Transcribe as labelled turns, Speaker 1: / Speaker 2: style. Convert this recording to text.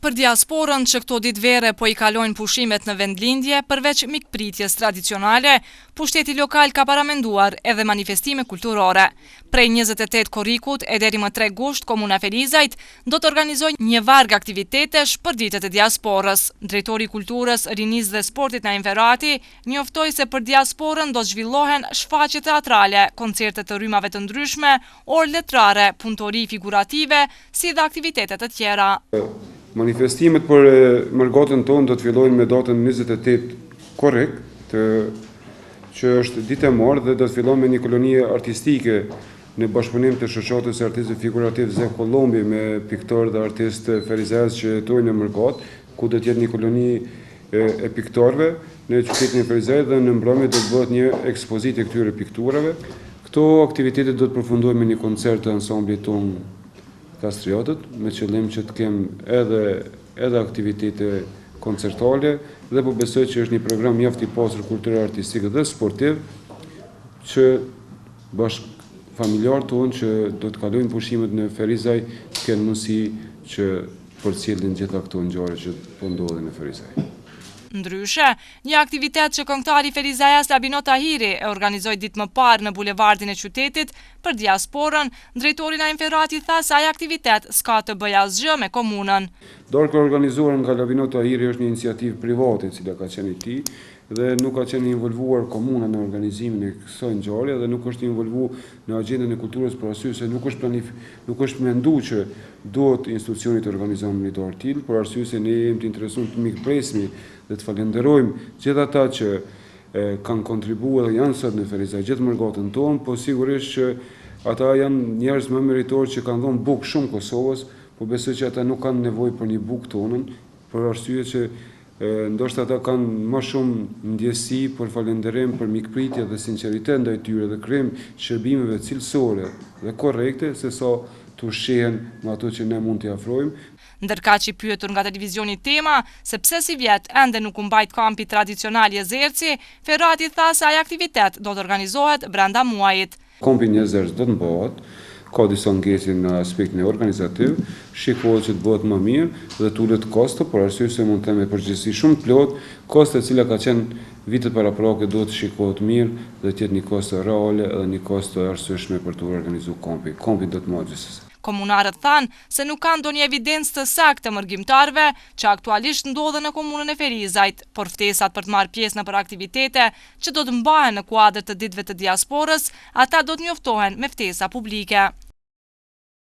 Speaker 1: Për diasporën që këto ditë vere po i kalojnë pushimet në vendlindje, përveç mikpritjes tradicionale, pushteti lokal ka paramenduar edhe manifestime kulturore. Prej 28 korrikut e deri më 3 gusht, Komuna Ferizajt do të organizojë një varg aktivitetesh për ditët e diasporës. Drejtori i Kulturës, Rinisë dhe Sportit Naim Ferrati njoftoi se për diasporën do zhvillohen shfaqje teatrale, koncerte të rrymave të ndryshme, orë letrare, punëtori figurative, si dhe aktivitete të tjera.
Speaker 2: Manifestimet për mërgotën tonë do të fillojnë me datën 28 korrik, që është ditë e martë dhe do të fillojnë me një koloni artistike në bashkëpunim të shoqatës së artistëve figurativ Zef Kolombi me piktorë dhe artistë ferizajës që jetojnë në Mërgat, ku do të jetë një koloni e piktorëve në qytetin e Ferizajt dhe në mbrëmje do të bëhet një ekspozitë e këtyre pikturave. Këto aktivitete do të përfundojnë me një koncert të ansamblit tonë Kastriotët, me qëllim që të kem edhe aktivitete koncertale dhe po besoj që është një program mjaft i pasur kulturor, artistik dhe sportiv që bashkë familjar tonë që do të kalojnë pushimet në Ferizaj të kenë mundësi që përcjellin gjitha këto ngjarje që po ndodhin në Ferizaj.
Speaker 1: Ndryshe, një aktivitet që këngëtari Ferizajas Labino Tahiri e organizoi ditë më parë në bulevardin e qytetit për diasporën, drejtori Naim Ferrati tha se ai aktivitet s'ka të bëjë asgjë me komunën.
Speaker 2: Darka organizuar nga Labino Tahiri është një iniciativë private e cila ka qenë i tij dhe nuk ka qenë involvuar komuna në organizimin e kësaj ngjarje dhe nuk është involvuar në agjendën e kulturës për arsye se nuk është menduar që duhet institucioni të organizojë një artil, por arsye se ne jemi të interesuar të mikpresmi dhe të falenderojmë gjithë ata që kanë kontribuar dhe janë sot në Ferizaj gjithë Mërgatën tonë, po sigurisht që ata janë njerëz më meritor që kanë dhënë bukë shumë Kosovës, po besoj që ata nuk kanë nevojë për një bukë tonën, për arsye që ndoshta ata kanë më shumë ndjesi për falënderim, për mikpritje dhe sinqeritet ndaj tyre dhe krijim shërbimeve cilësore dhe korrekte se sa të ushqehen me ato që ne mund t'i afrojmë.
Speaker 1: Ndërkaq i pyetur nga televizioni Tema se pse si vjet ende nuk u mbajt kampi tradicional Jezerci, Ferrati tha se ai aktivitet do të organizohet brenda muajit.
Speaker 2: Kampi Jezerc do të mbahet, ka disa ngjese në aspektin organizativ, shikohet që të bëhet më mirë dhe tulet kosto, por arsye se mund të them me përgjegjësi shumë plot, kosto e cila ka qenë vitet paraprake duhet të shikohet mirë dhe të jetë një kosto reale dhe një kosto e arsyeshme për të organizuar kampi. Kampi do të mbahet gjithsesi.
Speaker 1: Komunarët thanë se nuk kanë ndonjë evidencë të saktë të mërgjimtarëve që aktualisht ndodhen në komunën e Ferizajt, por ftesat për të marrë pjesë në aktivitete që do të mbahen në kuadër të ditëve të diasporës, ata do të njoftohen me ftesa publike.